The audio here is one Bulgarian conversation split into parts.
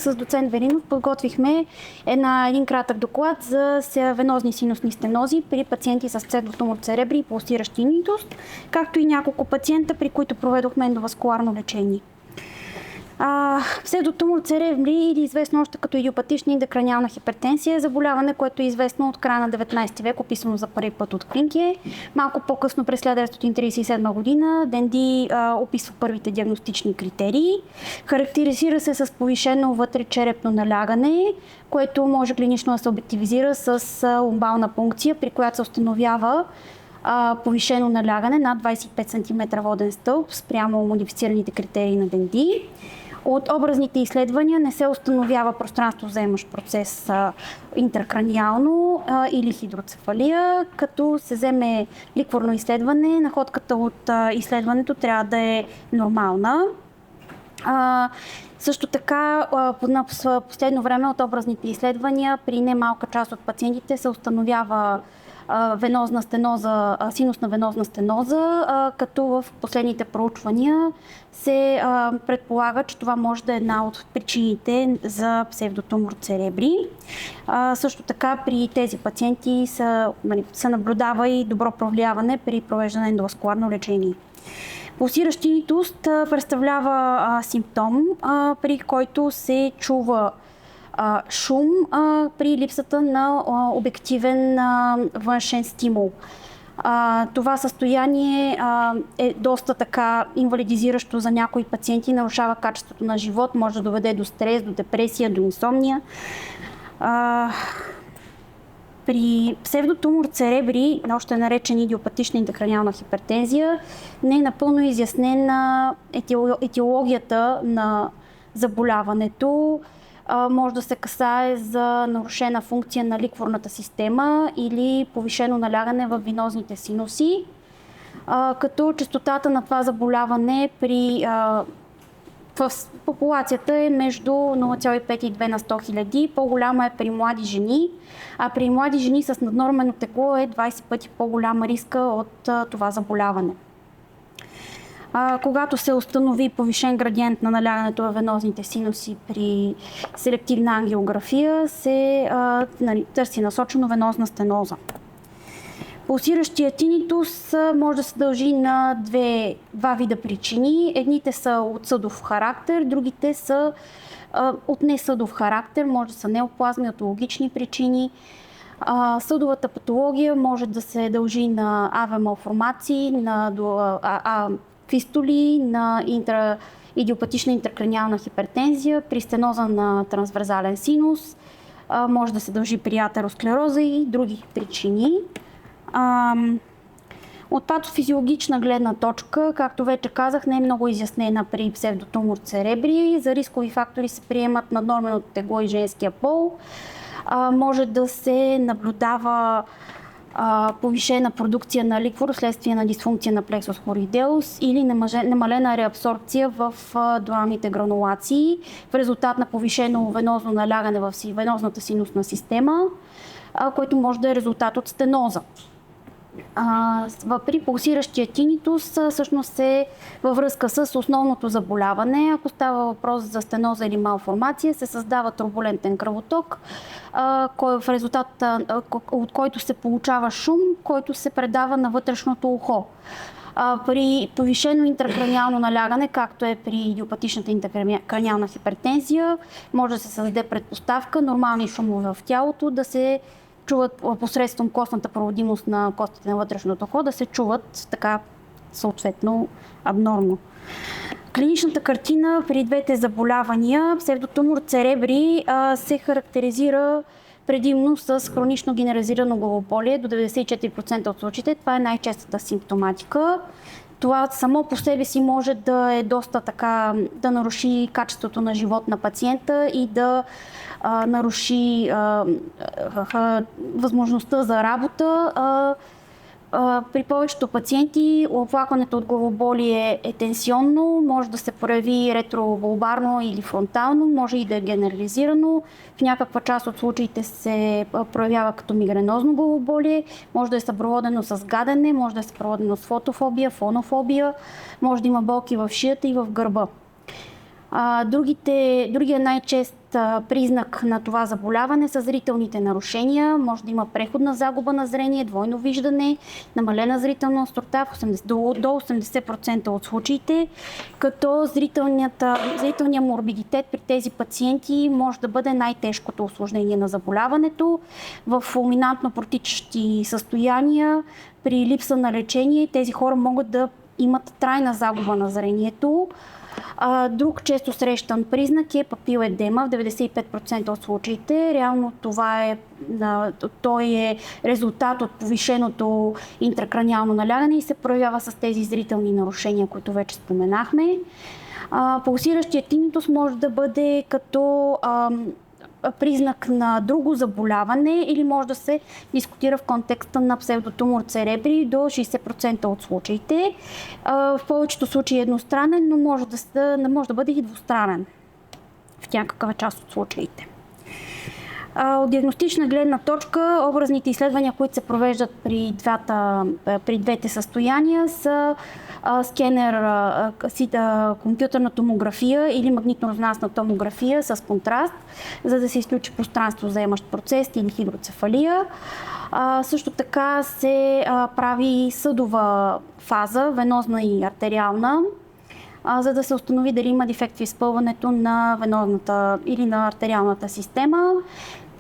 С доцент Велинов подготвихме един кратък доклад за венозни синусни стенози при пациенти с псевдотумор церебри и пулсиращ тинитус, както и няколко пациента, при които проведохме ендоваскуларно лечение. Псевдотумор церебри, или известно още като идиопатична интракраниална хипертензия, е заболяване, което е известно от края на 19 век, описано за първи път от Клинке. Малко по-късно, през 1937 година, Денди описва първите диагностични критерии. Характеризира се с повишено вътречерепно налягане, което може клинично да се обективизира с лумбална пункция, при която се установява повишено налягане над 25 см воден стълб спрямо модифицираните критерии на Денди. От образните изследвания не се установява пространство заемащ процес интракраниално или хидроцефалия, като се вземе ликворно изследване. Находката от изследването трябва да е нормална. Също така, в последно време от образните изследвания при немалка част от пациентите се установява венозна стеноза, синусна венозна стеноза, като в последните проучвания се предполага, че това може да е една от причините за псевдотумор церебри. Също така при тези пациенти се наблюдава и добро повлияване при провеждане на ендоваскуларно лечение. Пулсиращ тинитус представлява симптом, при който се чува шум при липсата на обективен външен стимул. Това състояние е доста така инвалидизиращо за някои пациенти, нарушава качеството на живот, може да доведе до стрес, до депресия, до инсомния. При псевдотумор церебри, още наречен идиопатична интракраниална хипертензия, не е напълно изяснена етиологията на заболяването. Може да се касае за нарушена функция на ликворната система или повишено налягане в венозните синуси, като честотата на това заболяване в популацията е между 0,5 и 2 на 100 хиляди. По-голяма е при млади жени, а при млади жени с наднормено тегло е 20 пъти по-голяма риска от това заболяване. Когато се установи повишен градиент на налягането във венозните синуси при селективна ангиография, се търси насочено венозна стеноза. Пулсиращия тинитус може да се дължи на два вида причини. Едните са от съдов характер, другите са от несъдов характер, може да са неоплазми, атологични причини. Съдовата патология може да се дължи на АВ-малформации, на фистоли, на идиопатична интракраниална хипертензия, при стеноза на трансверзален синус, може да се дължи при атеросклероза и други причини. От патофизиологична гледна точка, както вече казах, не е много изяснена при псевдотумор церебри. За рискови фактори се приемат наднорменото тегло и женския пол. Може да се наблюдава повишена продукция на ликвор вследствие на дисфункция на плексус хоридеус или намалена реабсорбция в дуалните гранулации в резултат на повишено венозно налягане в венозната синусна система, което може да е резултат от стеноза. При пулсиращия тинитус всъщност е във връзка с основното заболяване. Ако става въпрос за стеноза или малформация, се създава турбулентен кръвоток, в резултат от който се получава шум, който се предава на вътрешното ухо. При повишено интракраниално налягане, както е при идиопатичната интракраниална хипертензия, може да се създаде предпоставка нормални шумове в тялото да се чуват посредством костната проводимост на костите на вътрешното ухо, да се чуват така съответно абнормно. Клиничната картина при двете заболявания, псевдотумор церебри, се характеризира предимно с хронично генерализирано главоболие до 94% от случаите. Това е най-честата симптоматика. Това само по себе си може да е доста така, да наруши качеството на живот на пациента и да наруши възможността за работа. При повечето пациенти оплакването от главоболие е тенсионно, може да се прояви ретровулбарно или фронтално, може и да е генерализирано. В някаква част от случаите се проявява като мигренозно главоболие, може да е съпроводено с гадене, може да е съпроводено с фотофобия, фонофобия, може да има болки в шията и в гърба. Другия най-чест признак на това заболяване са зрителните нарушения. Може да има преходна загуба на зрение, двойно виждане, намалена зрителна острота до 80% от случаите, като зрителният морбидитет при тези пациенти може да бъде най-тежкото усложнение на заболяването. В фулминантно протичащи състояния, при липса на лечение, тези хора могат да имат трайна загуба на зрението. Друг често срещан признак е папиледема в 95% от случаите. Реално той е резултат от повишеното интракраниално налягане и се проявява с тези зрителни нарушения, които вече споменахме. Пулсиращият тинитус може да бъде като признак на друго заболяване или може да се дискутира в контекста на псевдотумор церебри до 60% от случаите. В повечето случаи е едностранен, но може да бъде и двустранен в някаква част от случаите. От диагностична гледна точка, образните изследвания, които се провеждат при двете състояния са скенер, компютърна томография или магнитно-резонансна томография с контраст, за да се изключи пространство заемащ процес или хидроцефалия. Също така се прави съдова фаза, венозна и артериална, за да се установи дали има дефект в изпълването на венозната или на артериалната система.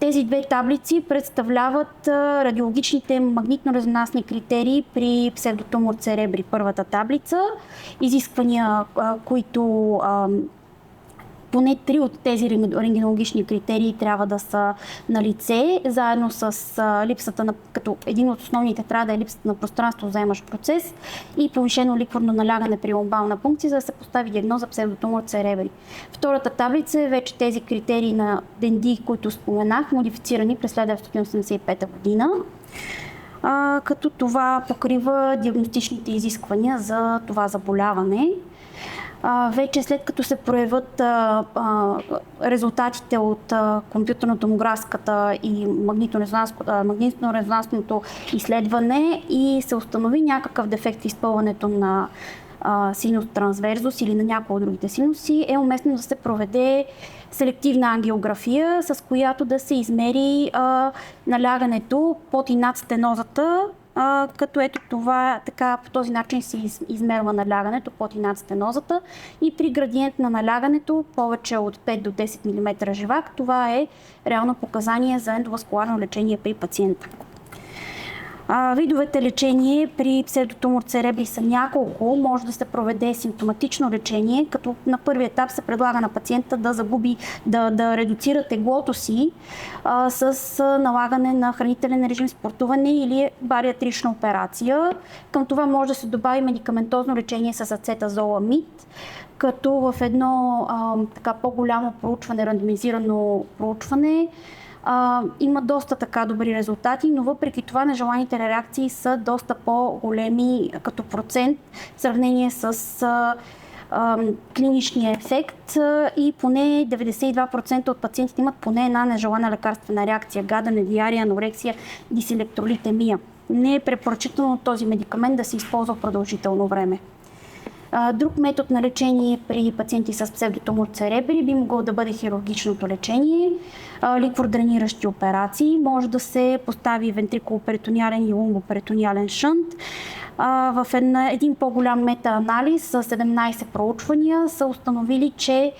Тези две таблици представляват радиологичните магнитно-резонансни критерии при псевдотумор церебри. Първата таблица, изисквания, които поне 3 от тези рентгенологични критерии трябва да са на лице, заедно с липсата на, като един от основните трябва да е липсата на пространство заемащ процес и повишено ликворно налягане при ломбална пункция, за да се постави диагноза псевдотумор церебри. Втората таблица е вече тези критерии на Денди, които споменах, модифицирани през 1985 година. Като това покрива диагностичните изисквания за това заболяване. Вече след като се проявят резултатите от компютърно-томографската и магнитно-резонансното изследване и се установи някакъв дефект в изпълването на синус трансверзус или на някои от другите синуси, е уместно да се проведе селективна ангиография, с която да се измери налягането под и над стенозата, като ето това, така по този начин се измерва налягането под и над стенозата и при градиент на налягането повече от 5 до 10 мм живак, това е реално показание за ендоваскуларно лечение при пациента. Видовете лечение при псевдотумор церебри са няколко. Може да се проведе симптоматично лечение, като на първи етап се предлага на пациента да редуцира теглото си с налагане на хранителен режим, спортуване или бариатрична операция. Към това може да се добави медикаментозно лечение с ацетазоламид, като в едно по-голямо проучване, рандомизирано проучване, има доста така добри резултати, но въпреки това нежеланите реакции са доста по-големи като процент в сравнение с клиничния ефект и поне 92% от пациентите имат поне една нежелана лекарствена реакция, гадане, диария, анорексия, диселектролитемия. Не е препоръчително този медикамент да се използва продължително време. Друг метод на лечение при пациенти с псевдотумор церебри би могло да бъде хирургичното лечение, ликвор-дрениращи операции. Може да се постави вентрикулоперитониален и лумбоперитониален шънт. В един по-голям метаанализ с 17 проучвания са установили, че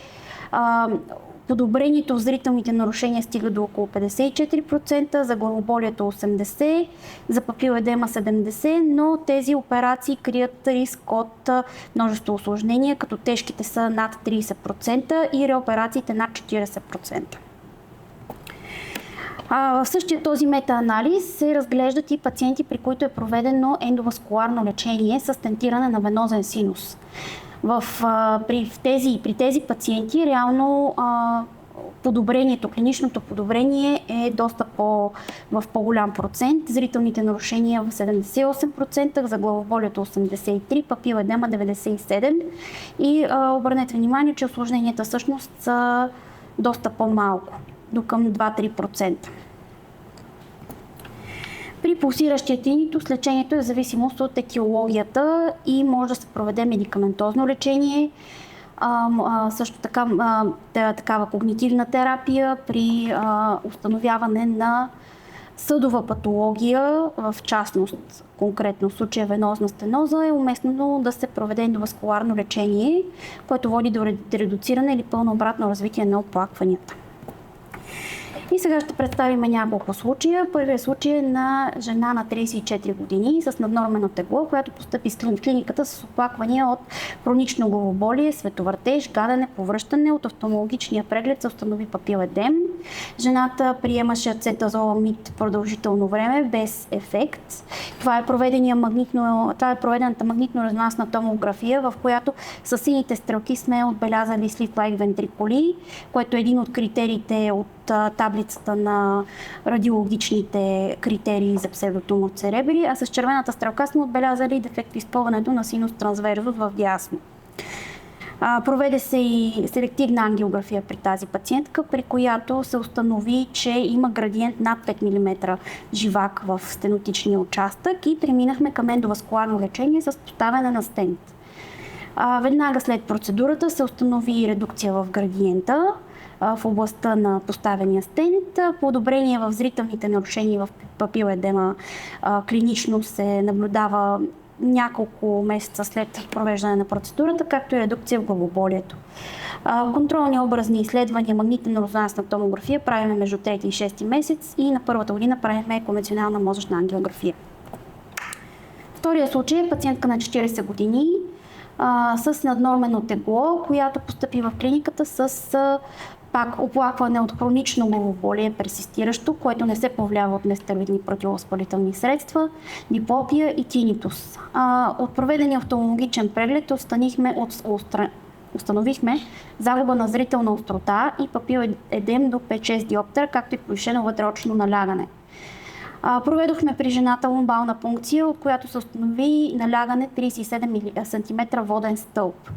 подобрението в зрителните нарушения стига до около 54%, за главоболието 80%, за папиледема 70%, но тези операции крият риск от множество усложнения, като тежките са над 30% и реоперациите над 40%. В същия този метаанализ се разглеждат и пациенти, при които е проведено ендоваскуларно лечение с стентиране на венозен синус. При тези пациенти реално клиничното подобрение е доста в по-голям процент. Зрителните нарушения в 78%, за главоболието 83%, папиледема 97%. И обърнете внимание, че усложненията всъщност са доста по-малко, до към 2-3%. При пулсиращия тинитус лечението е в зависимост от етиологията и може да се проведе медикаментозно лечение. също така такава когнитивна терапия при установяване на съдова патология, в частност, конкретно в случая венозна стеноза, е уместно да се проведе ендоваскуларно лечение, което води до редуциране или пълно обратно развитие на оплакванията. И сега ще представим няколко случая. Първият случай е на жена на 34 години с наднормено тегло, която постъпи в клиниката с оплаквания от хронично главоболие, световъртеж, гадене, повръщане. От офталмологичния преглед се установи папиледем. Жената приемаше ацетазоламид продължително време без ефект. Това е проведената магнитно-резонансна томография, в която със сините стрелки сме отбелязали slit-like ventriculi, което е един от критериите от таблицата на радиологичните критерии за псевдотумор церебри, а с червената стрелка сме отбелязали дефект в изпълването на синус трансверзус в дясно. Проведе се и селективна ангиография при тази пациентка, при която се установи, че има градиент над 5 мм живак в стенотичния участък и преминахме към ендоваскуларно лечение с поставяне на стент. Веднага след процедурата се установи редукция в градиента в областта на поставения стент. Подобрение в зрителните нарушения в папиледема клинично се наблюдава няколко месеца след провеждане на процедурата, както и редукция в главоболието. Контролни образни изследвания, магнитно-резонансна томография правиме между 3 и 6 месец и на първата година правиме конвенционална мозъчна ангиография. Втория случай е пациентка на 40 години с наднормено тегло, която постъпи в клиниката с пак оплакване от хронично главоболие, персистиращо, което не се повлиява от нестероидни противовъзпалителни средства, диплопия и тинитус. От проведения офталмологичен преглед установихме загуба на зрителна острота и папиледем до 5-6 диоптера, както и повишено вътреочно налягане. Проведохме при жената лумбална пункция, от която се установи налягане 37 см воден стълб.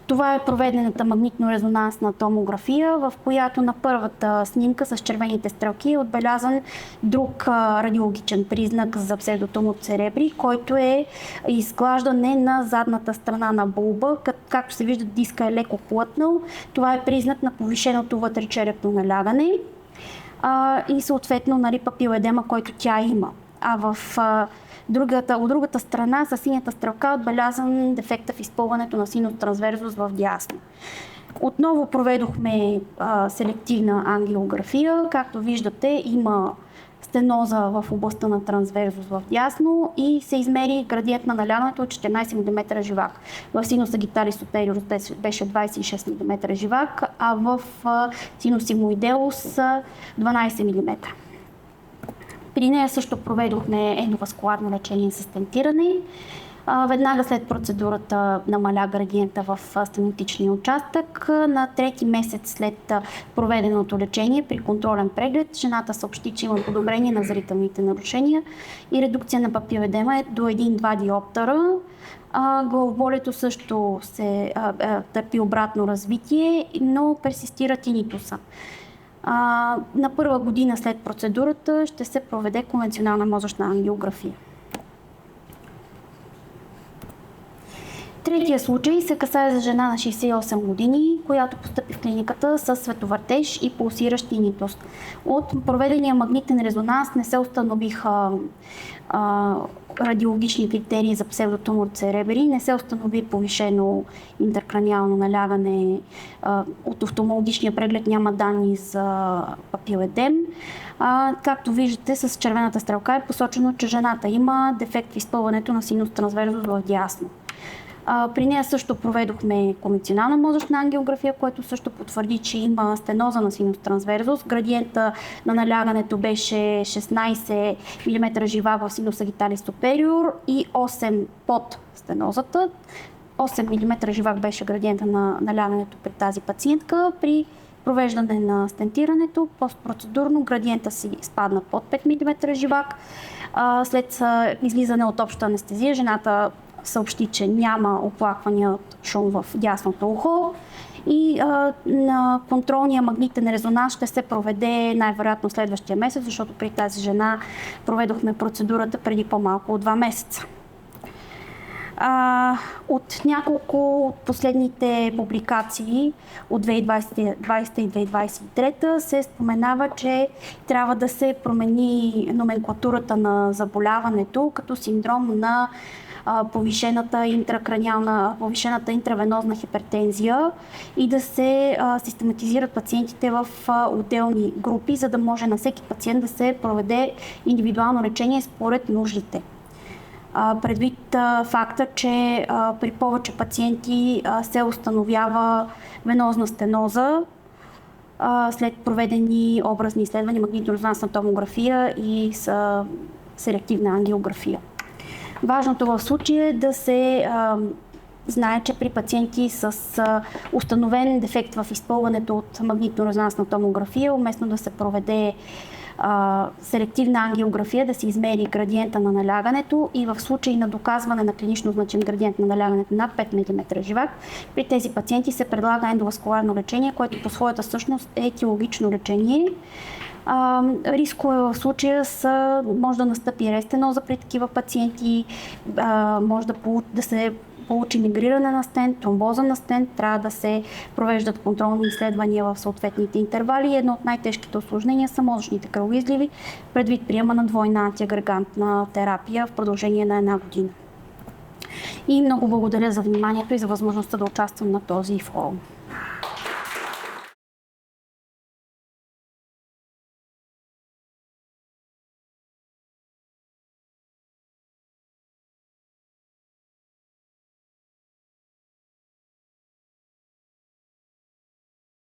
Това е проведената магнитно-резонансна томография, в която на първата снимка с червените стрелки е отбелязан друг радиологичен признак за псевдотумор церебри, който е изглаждане на задната страна на булба. Както се вижда, диска е леко плътнал. Това е признак на повишеното вътречерепно налягане и съответно папиледема, който тя има. От другата страна, с синята стрелка, отбелязан дефекта в изпълването на синус трансверзус в дясно. Отново проведохме селективна ангиография. Както виждате, има стеноза в областта на трансверзус в дясно и се измери градиент на налягането от 14 мм живак. В синус сагиталис супериорус беше 26 мм живак, а в синус сигмоиделус 12 мм. При нея също проведохме ендоваскуларно лечение с стентиране. Веднага след процедурата намаля градиента в стенотичния участък. На 3-ти месец след проведеното лечение при контролен преглед жената съобщи, че има подобрение на зрителните нарушения и редукция на папиледема до 1-2 диоптера. Главоболието също се търпи обратно развитие, но персистира тинитуса. На първа година след процедурата ще се проведе конвенционална мозъчна ангиография. Третия случай се касае за жена на 68 години, която постъпи в клиниката с световъртеж и пулсиращ тинитус. От проведения магнитен резонанс не се установиха радиологични критерии за псевдотумор церебри, не се установи повишено интеркраниално налягане, от офталмологичния преглед няма данни за папиледем. Както виждате, с червената стрелка е посочено, че жената има дефект в изпълването на синус трансверзус в дясно. При нея също проведохме конвенционална мозъчна ангиография, което също потвърди, че има стеноза на синус трансверзус. Градиента на налягането беше 16 мм живак в синус сагиталис супериор и 8 под стенозата. 8 мм живак беше градиента на налягането при тази пациентка. При провеждане на стентирането, постпроцедурно градиента си спадна под 5 мм живак. След излизане от обща анестезия, жената съобщи, че няма оплаквания от шум в дясното ухо и на контролния магнитен резонанс ще се проведе най-вероятно следващия месец, защото при тази жена проведохме процедурата преди по-малко от 2 месеца. От няколко от последните публикации от 2020 и 2023 се споменава, че трябва да се промени номенклатурата на заболяването като синдром на повишената интравенозна хипертензия и да се систематизират пациентите в отделни групи, за да може на всеки пациент да се проведе индивидуално лечение според нуждите. Предвид факта, че при повече пациенти се установява венозна стеноза след проведени образни изследвания, магнитно-резонансна томография и селективна ангиография. Важното в случая е да се знае, че при пациенти с установен дефект в изпълването от магнитно-резонансна томография, уместно да се проведе селективна ангиография, да се измери градиента на налягането и в случай на доказване на клинично значим градиент на налягането над 5 мм живак, при тези пациенти се предлага ендоваскуларно лечение, което по своята същност е етиологично лечение. Рискове в случая може да настъпи рестеноза при такива пациенти, може да се получи мигриране на стент, тромбоза на стент, трябва да се провеждат контролни изследвания в съответните интервали. Едно от най-тежките усложнения са мозъчните кръвоизливи, предвид приема на двойна антиагрегантна терапия в продължение на 1 година. И много благодаря за вниманието и за възможността да участвам на този форум.